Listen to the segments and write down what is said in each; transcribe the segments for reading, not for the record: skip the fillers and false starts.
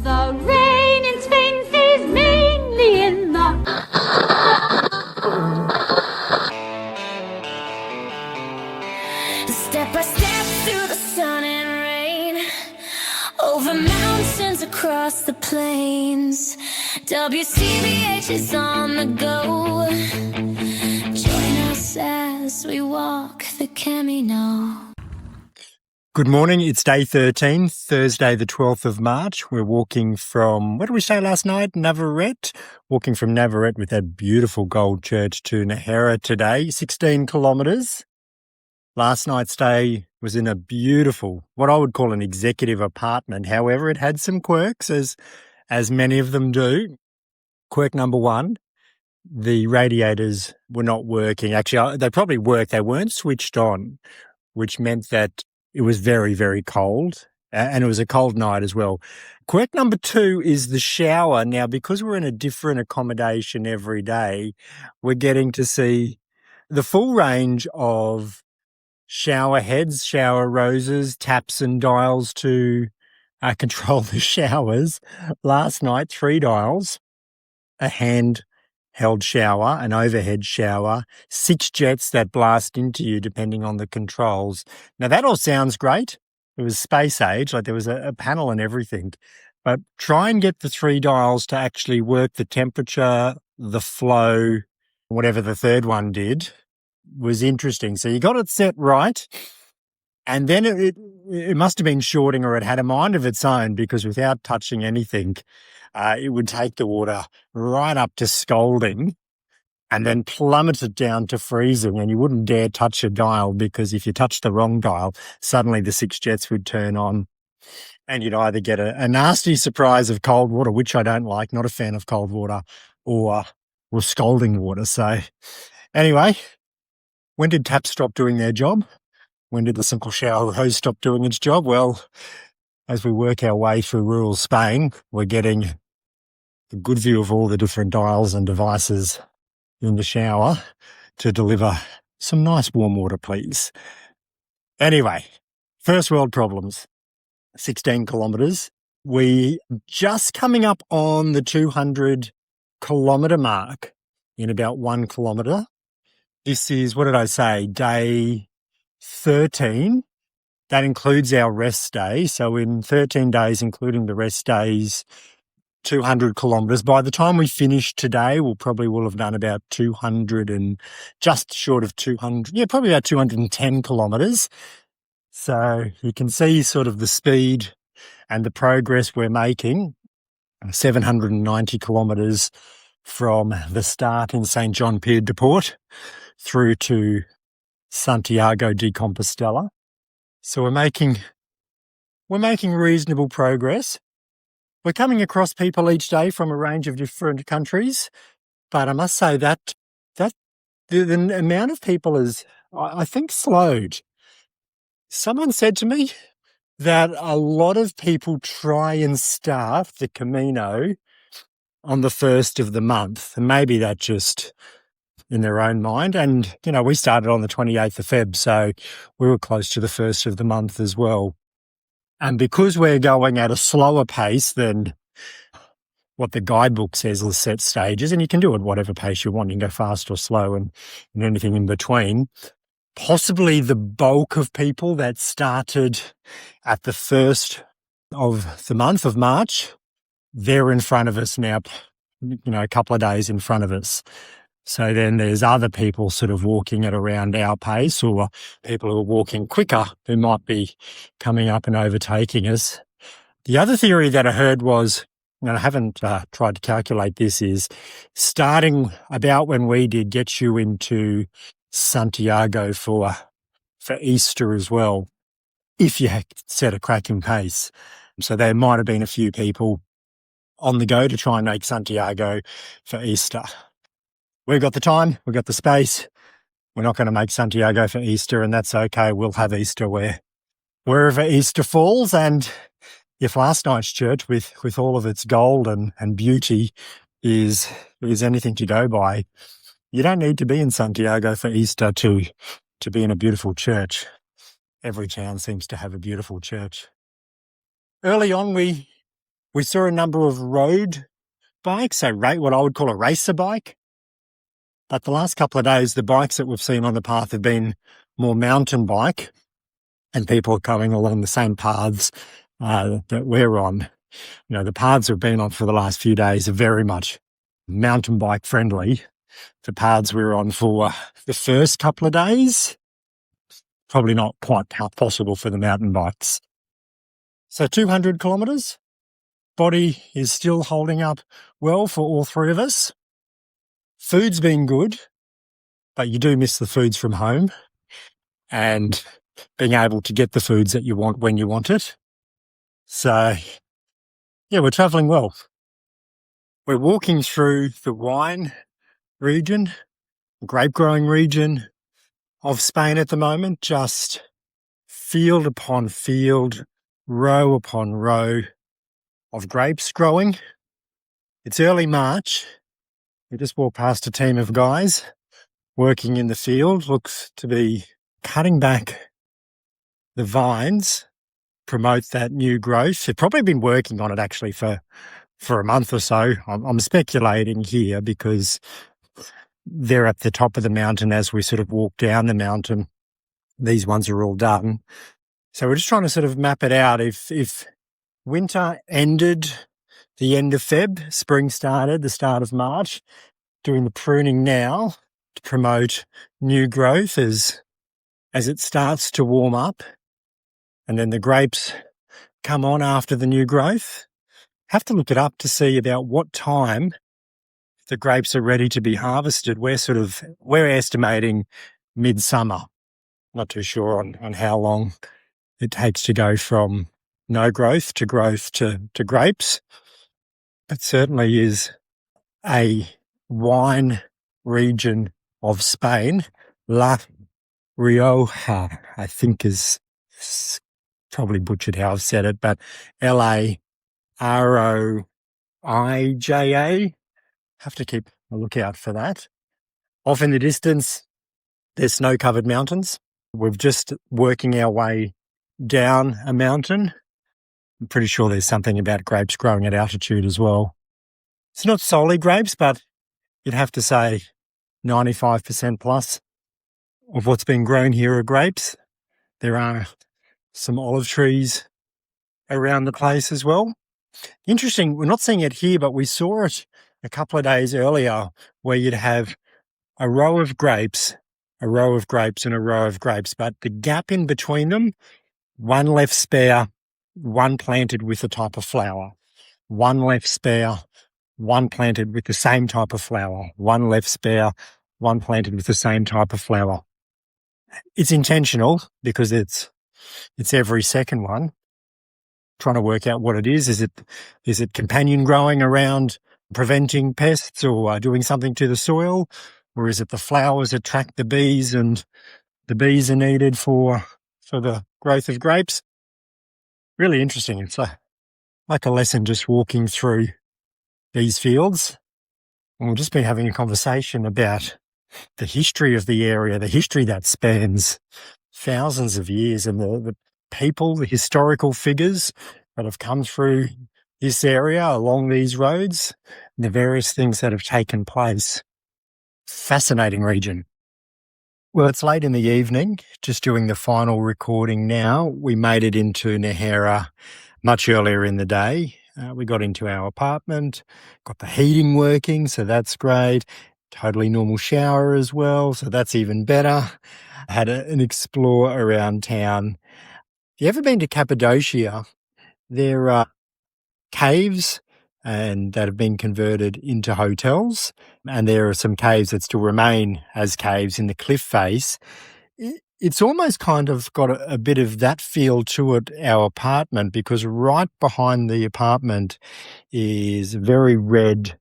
The rain in Spain stays mainly in the... Step by step through the sun and rain, over mountains, across the plains. WCBH is on the go. Join us as we walk the Camino. Good morning, it's day 13, Thursday the 12th of March. We're walking from, what did we say last night? Navarrete. Walking from Navarrete with that beautiful gold church to Nejera today, 16 kilometres. Last night's stay was in a beautiful, what I would call an executive apartment. However, it had some quirks, as many of them do. Quirk number one, the radiators were not working. Actually, they probably worked. They weren't switched on, which meant that it was very, very cold, and it was a cold night as well. Quirk number two is the shower. Now, because we're in a different accommodation every day, we're getting to see the full range of shower heads, shower roses, taps and dials to control the showers. Last night, 3 dials, a handheld shower, an overhead shower, 6 jets that blast into you depending on the controls. Now, that all sounds great. It was space age, like there was a panel and everything. But try and get the 3 dials to actually work the temperature, the flow, whatever the third one did, was interesting. So you got it set right. And then it must have been shorting, or it had a mind of its own, because without touching anything, it would take the water right up to scalding and then plummet it down to freezing. And you wouldn't dare touch a dial, because if you touched the wrong dial, suddenly the 6 jets would turn on and you'd either get a nasty surprise of cold water, which I don't like, not a fan of cold water, or scalding water. So anyway, when did taps stop doing their job? When did the simple shower hose stop doing its job? Well, as we work our way through rural Spain, we're getting a good view of all the different dials and devices in the shower to deliver some nice warm water, please. Anyway, first world problems, 16 kilometres. We just coming up on the 200 kilometre mark in about 1 kilometre. This is, what did I say, day 13. That includes our rest day. So in 13 days, including the rest days, 200 kilometres. By the time we finish today, we'll have done about 200 and just short of 200. Yeah, probably about 210 kilometres. So you can see sort of the speed and the progress we're making. 790 kilometres from the start in St. John Pier de Port through to Santiago de Compostela. So we're making reasonable progress. We're coming across people each day from a range of different countries, but I must say that the amount of people is, I think, slowed. Someone said to me that a lot of people try and start the Camino on the 1st of the month, and maybe that just in their own mind. And, we started on the 28th of Feb, so we were close to the 1st of the month as well. And because we're going at a slower pace than what the guidebook says are set stages, and you can do it whatever pace you want, you can go fast or slow and anything in between, possibly the bulk of people that started at the 1st of the month of March, they're in front of us now, a couple of days in front of us. So then there's other people sort of walking at around our pace, or people who are walking quicker who might be coming up and overtaking us. The other theory that I heard was, and I haven't tried to calculate this, is starting about when we did gets you into Santiago for Easter as well, if you set a cracking pace. So there might have been a few people on the go to try and make Santiago for Easter. We've got the time, we've got the space. We're not going to make Santiago for Easter, and that's okay. We'll have Easter wherever Easter falls. And if last night's church, with all of its gold and beauty, is anything to go by, you don't need to be in Santiago for Easter to be in a beautiful church. Every town seems to have a beautiful church. Early on, we We saw a number of road bikes, so what I would call a racer bike. But the last couple of days, the bikes that we've seen on the path have been more mountain bike, and people are coming along the same paths that we're on. You know, the paths we've been on for the last few days are very much mountain bike friendly. The paths we were on for the first couple of days, probably not quite possible for the mountain bikes. So 200 kilometres. Body is still holding up well for all three of us. Food's been good, but you do miss the foods from home and being able to get the foods that you want when you want it. So, yeah, we're travelling well. We're walking through the wine region, grape growing region of Spain at the moment, just field upon field, row upon row of grapes growing. It's early March. We just walked past a team of guys working in the field, looks to be cutting back the vines, promote that new growth. They've probably been working on it actually for a month or so. I'm speculating here because they're at the top of the mountain as we sort of walk down the mountain. These ones are all done. So we're just trying to sort of map it out. If winter ended the end of Feb, spring started the start of March, doing the pruning now to promote new growth as it starts to warm up, and then the grapes come on after the new growth. Have to look it up to see about what time the grapes are ready to be harvested. We're estimating midsummer. Not too sure on how long it takes to go from no growth to grapes. It certainly is a wine region of Spain. La Rioja, I think is probably butchered how I've said it, but Laroija. Have to keep a lookout for that. Off in the distance, there's snow-covered mountains. We're just working our way down a mountain. I'm pretty sure there's something about grapes growing at altitude as well. It's not solely grapes, but you'd have to say 95% plus of what's being grown here are grapes. There are some olive trees around the place as well. Interesting, we're not seeing it here, but we saw it a couple of days earlier where you'd have a row of grapes, and a row of grapes, but the gap in between them, one left spare, one planted with a type of flower, one left spare, one planted with the same type of flower, one left spare, one planted with the same type of flower. It's intentional because it's every second one. Trying to work out what it is. Is it companion growing around preventing pests or doing something to the soil? Or is it the flowers attract the bees and the bees are needed for the growth of grapes? Really interesting. It's like a lesson just walking through these fields. And we'll just be having a conversation about the history of the area, the history that spans thousands of years, and the people, the historical figures that have come through this area along these roads, and the various things that have taken place. Fascinating region. Well, it's late in the evening, just doing the final recording now. We made it into Nejera much earlier in the day. We got into our apartment, got the heating working, so that's great. Totally normal shower as well, so that's even better. Had an explore around town. If you ever been to Cappadocia, there are caves and that have been converted into hotels, and there are some caves that still remain as caves in the cliff face. It's almost kind of got a bit of that feel to it, our apartment, because right behind the apartment is a very red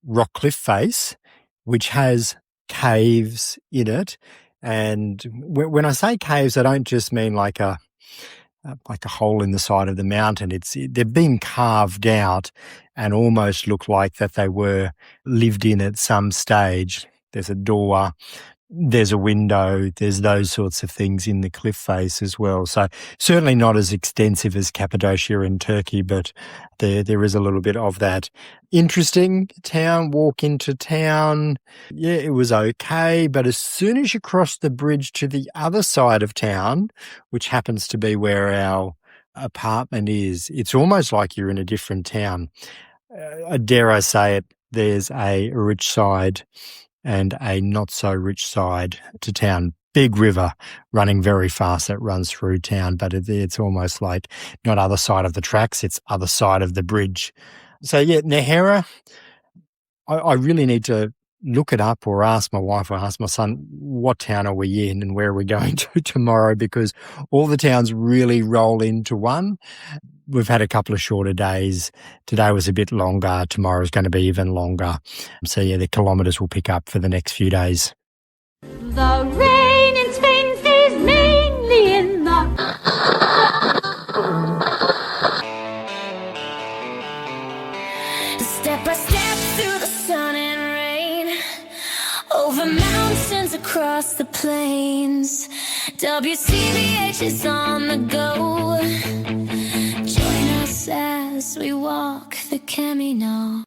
rock cliff face, which has caves in it. And when I say caves, I don't just mean like a hole in the side of the mountain. They've been carved out and almost look like that they were lived in at some stage. There's a door there's a window, there's those sorts of things in the cliff face as well. So certainly not as extensive as Cappadocia in Turkey, but there is a little bit of that. Interesting town, walk into town. Yeah, it was okay. But as soon as you cross the bridge to the other side of town, which happens to be where our apartment is, it's almost like you're in a different town. Dare I say it, there's a rich side and a not-so-rich side to town. Big river running very fast that runs through town, but it's almost like not other side of the tracks, it's other side of the bridge. So, yeah, Nejera, I really need to look it up or ask my wife or ask my son, what town are we in and where are we going to tomorrow, because all the towns really roll into one. We've had a couple of shorter days. Today was a bit longer. Tomorrow's going to be even longer. So, yeah, the kilometres will pick up for the next few days. The rain in Spain stays mainly in the... Step by step through the sun and rain, over mountains, across the plains. WCBH is on the go. Join us as we walk the Camino.